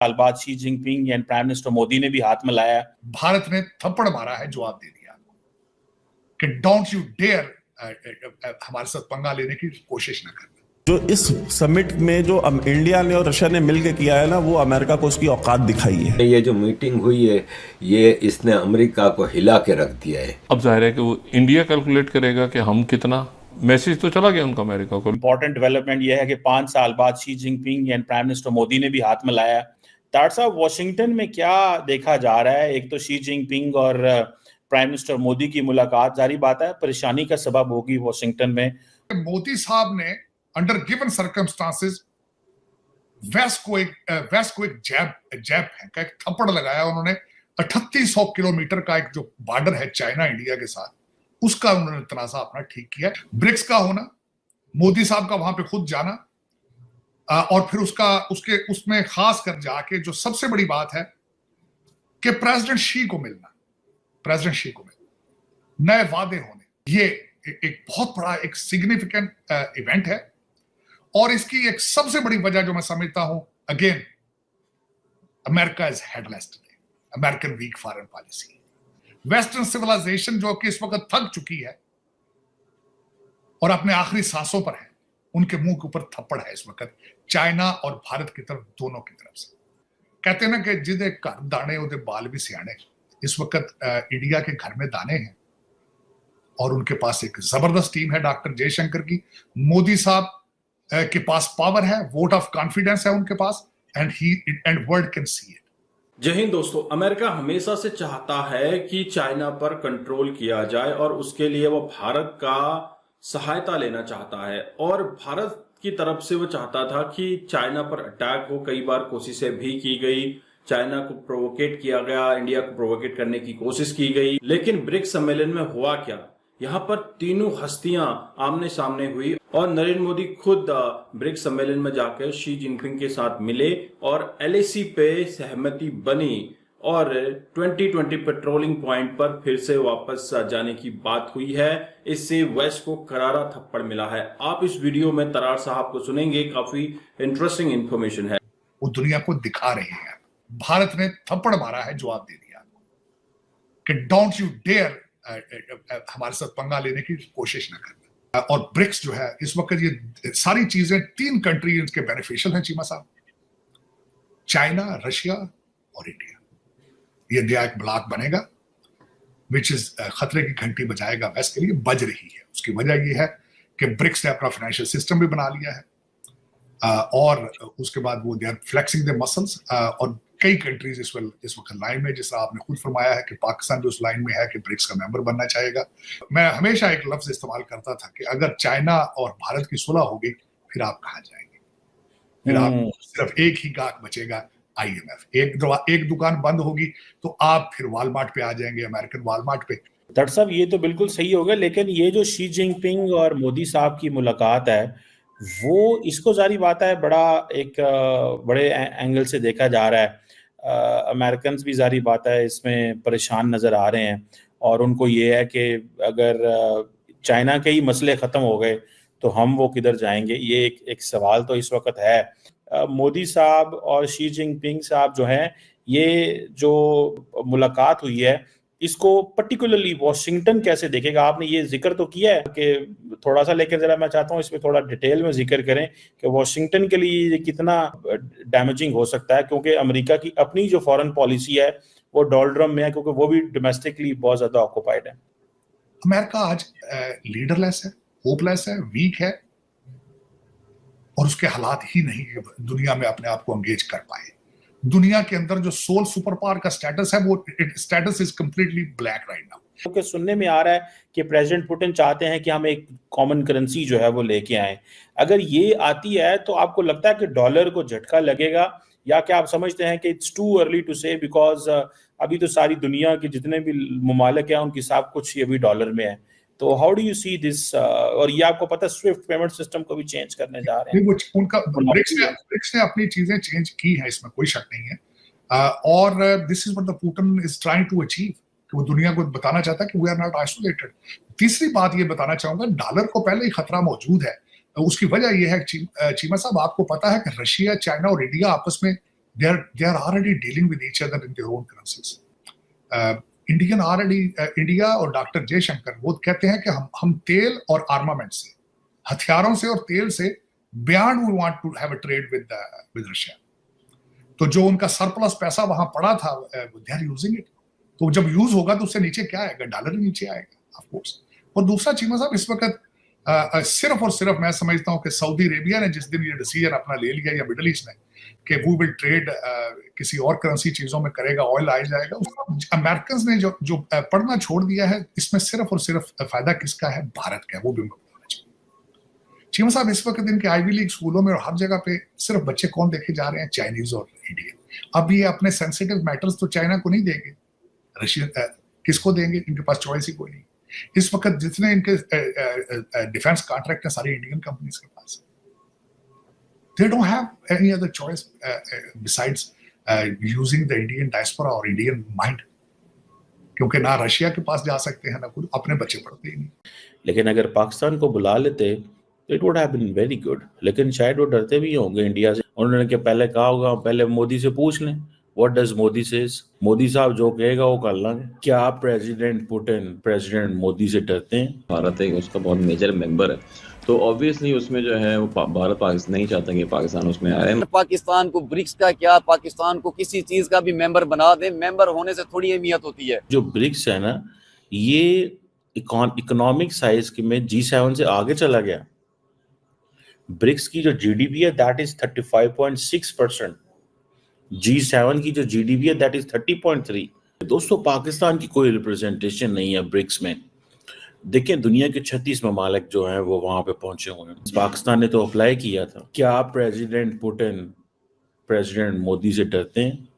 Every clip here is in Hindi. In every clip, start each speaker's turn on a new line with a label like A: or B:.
A: साल बाद Xi Jinping and prime minister Modi ने भी हाथ मिलाया है।
B: भारत ने थप्पड़ मारा है, जवाब दे दिया कि डोंट यू डेयर हमारे साथ पंगा लेने की कोशिश ना करना।
C: जो इस समिट में जो इंडिया ने और रशिया ने मिलकर किया है ना, वो अमेरिका को उसकी औकात दिखाई है।
D: ये जो मीटिंग हुई है, ये इसने अमेरिका को हिला के रख दिया है।
E: अब जाहिर है कि वो इंडिया कैलकुलेट करेगा कि हम कितना, मैसेज तो चला गया उनका अमेरिका को।
A: इंपॉर्टेंट डेवलपमेंट यह है कि 5 साल बाद Xi Jinping and prime minister Modi ने भी हाथ मिलाया है। तार साहब, वॉशिंगटन में क्या देखा जा रहा है? एक तो शी जिनपिंग और प्राइम मिनिस्टर मोदी की मुलाकात, जारी बात है परेशानी का सबब होगी वॉशिंगटन में।
B: मोदी साहब ने अंडर गिवन सर्कमस्टांसेस वेस्ट को एक जैब का एक थप्पड़ लगाया उन्होंने। 3800 किलोमीटर का एक जो बॉर्डर है चाइना इंडिया के साथ, उसका उन्होंने तनाजा अपना ठीक किया। ब्रिक्स का होना, मोदी साहब का वहां पे खुद जाना, और फिर उसमें खास कर जाके जो सबसे बड़ी बात है कि प्रेसिडेंट शी को मिलना, नए वादे होने, ये एक बहुत बड़ा एक सिग्निफिकेंट इवेंट है। और इसकी एक सबसे बड़ी वजह जो मैं समझता हूं, again America is headless today, American weak foreign policy. Western civilisation जो कि इस वक्त थक चुकी है और अपने आखिरी सांसों पर है, उनके मुंह के ऊपर थप्पड़ है इस वक्त चाइना और भारत की तरफ, दोनों की तरफ से। कहते हैं ना कि जिदे घर दाने उदे बाल भी सियाने। इस वक्त इंडिया के घर में दाने हैं और उनके पास एक जबरदस्त टीम है डॉक्टर जयशंकर की। मोदी साहब के पास पावर है, वोट ऑफ कॉन्फिडेंस है उनके पास, and world can see it.
F: जय हिंद दोस्तों। अमेरिका हमेशा से चाहता है कि चाइना पर कंट्रोल किया जाए और उसके लिए वो भारत का सहायता लेना चाहता है, और भारत की तरफ से वो चाहता था कि चाइना पर अटैक हो। कई बार कोशिशें भी की गई, चाइना को प्रोवोकेट किया गया, इंडिया को प्रोवोकेट करने की कोशिश की गई। लेकिन ब्रिक्स सम्मेलन में हुआ क्या? यहाँ पर तीनों हस्तियां आमने सामने हुई और नरेंद्र मोदी खुद ब्रिक्स सम्मेलन में जाकर शी जिनपिंग के साथ मिले और LAC पे सहमति बनी और 2020 पेट्रोलिंग पॉइंट पर फिर से वापस जाने की बात हुई है। इससे वेस्ट को करारा थप्पड़ मिला है। आप इस वीडियो में तरार साहब को सुनेंगे, काफी इंटरेस्टिंग इंफॉर्मेशन है।
B: वो दुनिया को दिखा रहे हैं। भारत ने थप्पड़ मारा है, जवाब दे दिया कि डोंट यू डेयर हमारे साथ पंगा लेने की कोशिश ना करना। और ब्रिक्स जो है इस वक्त, ये सारी चीजें 3 कंट्री के बेनिफिशियल हैं चीमा साहब, चाइना, रशिया और इंडिया। ये नया एक ब्लॉक बनेगा विच इज खतरे की घंटी बजाएगा वेस्ट के लिए, बज रही है। उसकी वजह ये है कि ब्रिक्स ने अपना फाइनेंशियल सिस्टम भी बना लिया है, और उसके बाद वो they are flexing the muscles. और कई कंट्रीज इस वक्त लाइन में, जिस आपने खुद फरमाया है कि पाकिस्तान भी उस लाइन में है कि ब्रिक्स का मेंबर बनना चाहेगा। मैं हमेशा एक लफ्ज इस्तेमाल करता था कि अगर चाइना और भारत की सुलह होगी, फिर आप कहाँ जाएंगे? फिर आप सिर्फ एक ही गाहक बचेगा, IMF। एक दुकान बंद होगी तो आप फिर वॉलमार्ट पे आ जाएंगे, अमेरिकन वॉलमार्ट पे।
A: डॉक्टर साहब, ये तो बिल्कुल सही हो गया, लेकिन ये जो शी जिनपिंग और मोदी साहब की मुलाकात है, वो इसको जारी बात है बड़ा एक बड़े एंगल से देखा जा रहा है। अमेरिकन भी जारी बात है इसमें परेशान नज़र आ रहे हैं, और उनको ये है कि अगर चाइना के ही मसले ख़त्म हो गए तो हम वो किधर जाएंगे। ये एक सवाल तो इस वक्त है। मोदी साहब और शी जिनपिंग साहब जो हैं, ये जो मुलाकात हुई है, इसको पर्टिकुलरली वॉशिंगटन कैसे देखेगा? आपने ये जिक्र तो किया है कि थोड़ा सा, लेकिन जरा मैं चाहता हूँ इसमें थोड़ा डिटेल में जिक्र करें कि वॉशिंगटन के लिए कितना डैमेजिंग हो सकता है, क्योंकि अमेरिका की अपनी जो फॉरेन पॉलिसी है वो डॉलरम में है, क्योंकि वो भी डोमेस्टिकली बहुत ज्यादा ऑक्युपाइड है।
B: अमेरिका आज लीडरलेस है, होपलेस है, वीक है, और उसके हालात ही नहीं दुनिया में अपने आप को एंगेज कर पाए। दुनिया के अंदर जो सोल सुपर पावर का स्टेटस है, वो status is completely black right now.
A: क्योंकि सुनने में आ रहा है कि प्रेसिडेंट पुतिन चाहते हैं कि हम एक कॉमन करेंसी जो है वो लेके आए। अगर ये आती है तो आपको लगता है कि डॉलर को झटका लगेगा, या क्या आप समझते हैं कि इट्स टू अर्ली टू से, बिकॉज अभी तो सारी दुनिया के जितने भी ममालिक हैं उनकी सब कुछ अभी डॉलर में है। तो how do you see this? और ये आपको पता है स्विफ्ट पेमेंट सिस्टम को भी चेंज करने जा रहे हैं।
B: वो उनका ब्रिक्स ने अपनी चीजें चेंज की है, इसमें कोई शक नहीं है। और this is what the Putin is trying to achieve, कि वो दुनिया को बताना चाहता है कि वी आर नॉट आइसोलेटेड। तीसरी बात ये बताना चाहूंगा, डॉलर को पहले ही खतरा मौजूद है। उसकी वजह यह है चीमा साहब, आपको पता है कि रशिया, चाइना और इंडिया आपस में they are already dealing with each other in their own currencies. India और डॉक्टर जयशंकर वो कहते हैं कि हम तेल और आर्मामेंट से, हथियारों से और तेल से beyond we want to have a trade with Russia. तो जो उनका सरप्लस पैसा वहां पड़ा था, दे आर यूजिंग इट। तो जब यूज होगा तो उससे नीचे क्या आएगा? डॉलर ही नीचे आएगा ऑफ कोर्स। और दूसरा चीमा साहब, इस वक्त सिर्फ और सिर्फ मैं समझता हूं कि सऊदी अरेबिया ने जिस दिन ये डिसीजन अपना ले लिया, या मिडिल ईस्ट ने, कि वो विल ट्रेड किसी और करेंसी चीजों में करेगा, ऑयल आ जाएगा, अमेरिकन ने जो पढ़ना छोड़ दिया है, इसमें सिर्फ और सिर्फ फायदा किसका है? भारत का है। वो भी होना चाहिए। चीमा साहब, इस वक्त इनके आईवी लीग स्कूलों में और हर जगह पे सिर्फ बच्चे कौन देखे जा रहे हैं? चाइनीज और इंडियन। अब ये अपने सेंसिटिव मैटर्स तो चाइना को नहीं देंगे, रशिया किसको देंगे? इनके पास चॉइस ही कोई नहीं। इस वक्त जितने इनके डिफेंस कॉन्ट्रैक्ट है सारी इंडियन कंपनीज के पास। They don't have any other choice besides using the Indian diaspora or Indian mind, क्योंकि ना रशिया के पास जा सकते हैं, ना कुछ, अपने बच्चे पढ़ते ही नहीं।
A: लेकिन अगर पाकिस्तान को बुला लेते तो it would have been very good. लेकिन शायद वो डरते भी होंगे इंडिया से। उन्होंने क्या पहले कहा होगा, पहले मोदी से पूछ लें, what does Modi says, Modi साहब जो कहेगा वो कर लेंगे। क्या प्रेसिडेंट पुतिन प्रेसिडेंट मोदी से डरते हैं?
G: भारत एक उसका बहुत मेजर मेंबर है, तो ऑब्वियसली उसमें जो है वो भारत पाकिस्तान नहीं चाहता कि पाकिस्तान उसमें आए।
H: पाकिस्तान को ब्रिक्स का क्या, पाकिस्तान को किसी चीज का भी मेंबर बना दे, मेंबर होने से थोड़ी अहमियत होती है।
A: जो ब्रिक्स है ना, ये इकोनॉमिक साइज में G7 से आगे चला गया। ब्रिक्स की जो जीडीपी है दैट इज 35.6%, G7 की जो जीडीपी है दैट इज 30.3। दोस्तों, पाकिस्तान की कोई रिप्रेजेंटेशन नहीं है ब्रिक्स में। देखें, दुनिया के 36 ममालिक जो हैं वो वहां पे पहुंचे हुए हैं। पाकिस्तान ने तो अप्लाई किया था। क्या प्रेसिडेंट पुतिन प्रेसिडेंट मोदी से डरते हैं?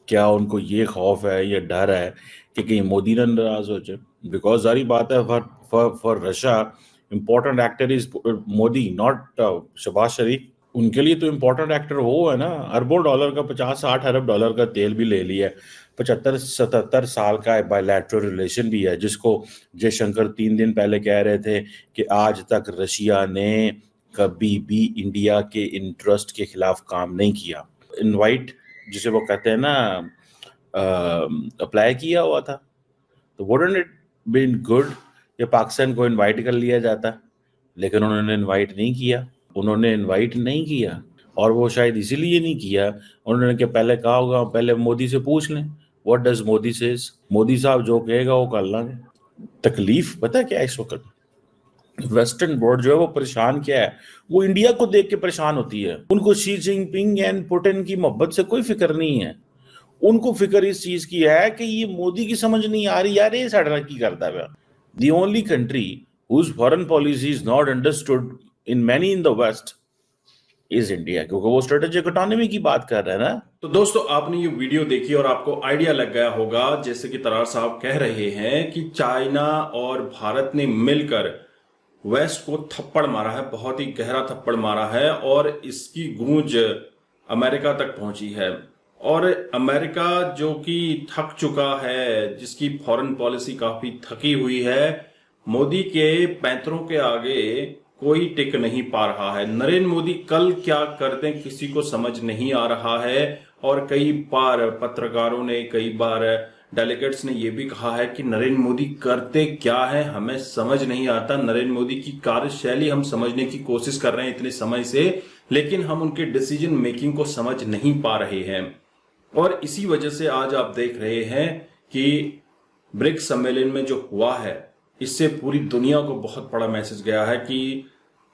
A: क्या उनको ये खौफ है, ये डर है कि कहीं मोदी ना नाराज हो जाए? बिकॉज सारी बात है, for Russia important actor is Modi, not Shehbaz Sharif. उनके लिए तो इम्पोर्टेंट एक्टर वो है ना। अरबों डॉलर का, 50-60 अरब डॉलर का तेल भी ले लिया, 75-77 साल का बायलैटरल रिलेशन भी है, जिसको जयशंकर 3 दिन पहले कह रहे थे कि आज तक रशिया ने कभी भी इंडिया के इंटरेस्ट के खिलाफ काम नहीं किया। इनवाइट जिसे वो कहते हैं ना, अप्लाई किया हुआ था, तो वुडंट इट बीन गुड ये पाकिस्तान को इनवाइट कर लिया जाता? लेकिन उन्होंने इनवाइट नहीं किया। उन्होंने इनवाइट नहीं किया, और वो शायद इसीलिए नहीं किया, उन्होंने क्या पहले कहा होगा, पहले मोदी से पूछ लें, what does Modi says, Modi साहब जो कहेगा वो कर लेंगे। तकलीफ पता क्या है इस वक्त? वेस्टर्न वर्ल्ड जो है वो परेशान क्या है? वो इंडिया को देख के परेशान होती है। उनको शी जिनपिंग एंड पुतिन की मोहब्बत से कोई फिक्र नहीं है। उनको फिक्र इस चीज की है कि ये मोदी की समझ नहीं आ रही यार, ये साढ़ा की करता है। The only country whose foreign policy is not understood in many in the west is India, क्योंकि वो स्ट्रेटेजिक ऑटोनॉमी की बात कर रहे हैं ना।
F: तो दोस्तों, आपने ये वीडियो देखी और आपको आइडिया लग गया होगा, जैसे कि तरार साहब कह रहे हैं कि चाइना और भारत ने मिलकर वेस्ट को थप्पड़ मारा है, बहुत ही गहरा थप्पड़ मारा है, और इसकी गूंज अमेरिका तक पहुंची है। और अमेरिका जो कि थक चुका है, जिसकी फॉरेन पॉलिसी काफी थकी हुई है, मोदी के पैंतरों के आगे कोई टिक नहीं पा रहा है। नरेंद्र मोदी कल क्या कर दें किसी को समझ नहीं आ रहा है। और कई बार पत्रकारों ने, कई बार डेलीगेट्स ने यह भी कहा है कि नरेंद्र मोदी करते क्या है हमें समझ नहीं आता। नरेंद्र मोदी की कार्यशैली हम समझने की कोशिश कर रहे हैं इतने समय से, लेकिन हम उनके डिसीजन मेकिंग को समझ नहीं पा रहे हैं। और इसी वजह से आज आप देख रहे हैं कि ब्रिक्स सम्मेलन में जो हुआ है, इससे पूरी दुनिया को बहुत बड़ा मैसेज गया है कि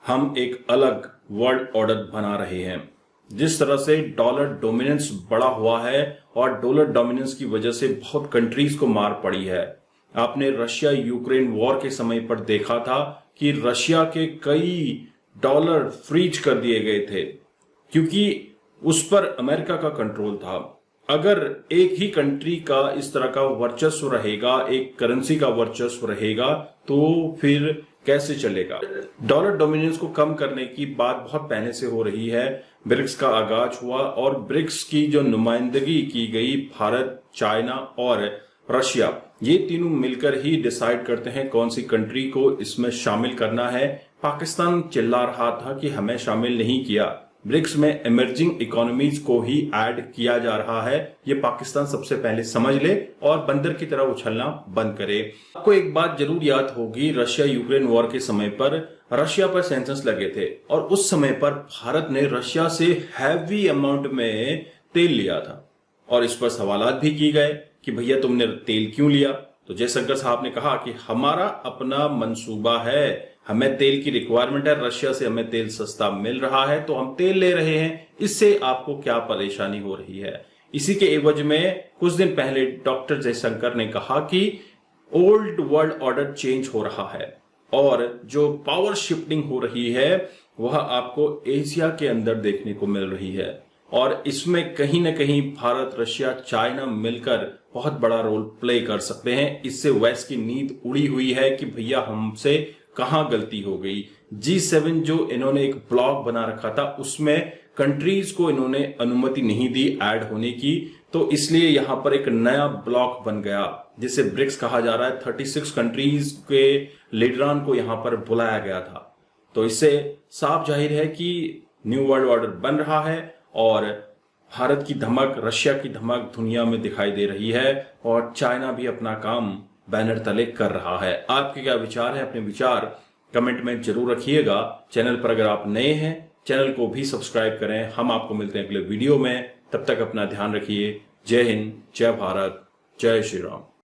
F: हम एक अलग वर्ल्ड ऑर्डर बना रहे हैं। जिस तरह से डॉलर डोमिनेंस बढ़ा हुआ है, और डॉलर डोमिनेंस की वजह से बहुत कंट्रीज को मार पड़ी है। आपने रशिया यूक्रेन वॉर के समय पर देखा था कि रशिया के कई डॉलर फ्रीज कर दिए गए थे, क्योंकि उस पर अमेरिका का कंट्रोल था। अगर एक ही कंट्री का इस तरह का वर्चस्व रहेगा, एक करेंसी का वर्चस्व रहेगा, तो फिर कैसे चलेगा? डॉलर डोमिनेंस को कम करने की बात बहुत पहले से हो रही है। ब्रिक्स का आगाज हुआ और ब्रिक्स की जो नुमाइंदगी की गई, भारत, चाइना और रशिया, ये तीनों मिलकर ही डिसाइड करते हैं कौन सी कंट्री को इसमें शामिल करना है। पाकिस्तान चिल्ला रहा था कि हमें शामिल नहीं किया, ब्रिक्स में इमर्जिंग इकोनॉमीज को ही ऐड किया जा रहा है। ये पाकिस्तान सबसे पहले समझ ले और बंदर की तरह उछलना बंद करे। आपको एक बात जरूर याद होगी, रशिया यूक्रेन वॉर के समय पर रशिया पर सैंक्शंस लगे थे और उस समय पर भारत ने रशिया से हैवी अमाउंट में तेल लिया था और इस पर सवालात भी की गए कि भैया तुमने तेल क्यों लिया। तो जयशंकर साहब ने कहा कि हमारा अपना मंसूबा है, हमें तेल की रिक्वायरमेंट है, रशिया से हमें तेल सस्ता मिल रहा है तो हम तेल ले रहे हैं, इससे आपको क्या परेशानी हो रही है। इसी के एवज में कुछ दिन पहले डॉक्टर जयशंकर ने कहा कि ओल्ड वर्ल्ड ऑर्डर चेंज हो रहा है और जो पावर शिफ्टिंग हो रही है वह आपको एशिया के अंदर देखने को मिल रही है और इसमें कहीं ना कहीं भारत, रशिया, चाइना मिलकर बहुत बड़ा रोल प्ले कर सकते हैं। इससे वेस्ट की नींद उड़ी हुई है कि भैया हमसे कहां गलती हो गई। G7 जो इन्होंने एक ब्लॉक बना रखा था उसमें कंट्रीज को इन्होंने अनुमति नहीं दी ऐड होने की, तो इसलिए यहां पर एक नया ब्लॉक बन गया जिसे ब्रिक्स कहा जा रहा है। 36 कंट्रीज के लीडरान को यहां पर बुलाया गया था। तो इससे साफ जाहिर है कि न्यू वर्ल्ड ऑर्डर बन रहा है और भारत की धमक, रशिया की धमक दुनिया में दिखाई दे रही है और चाइना भी अपना काम बैनर तले कर रहा है। आपके क्या विचार है? अपने विचार कमेंट में जरूर रखिएगा। चैनल पर अगर आप नए हैं चैनल को भी सब्सक्राइब करें। हम आपको मिलते हैं अगले वीडियो में, तब तक अपना ध्यान रखिए। जय हिंद, जय भारत, जय श्री राम।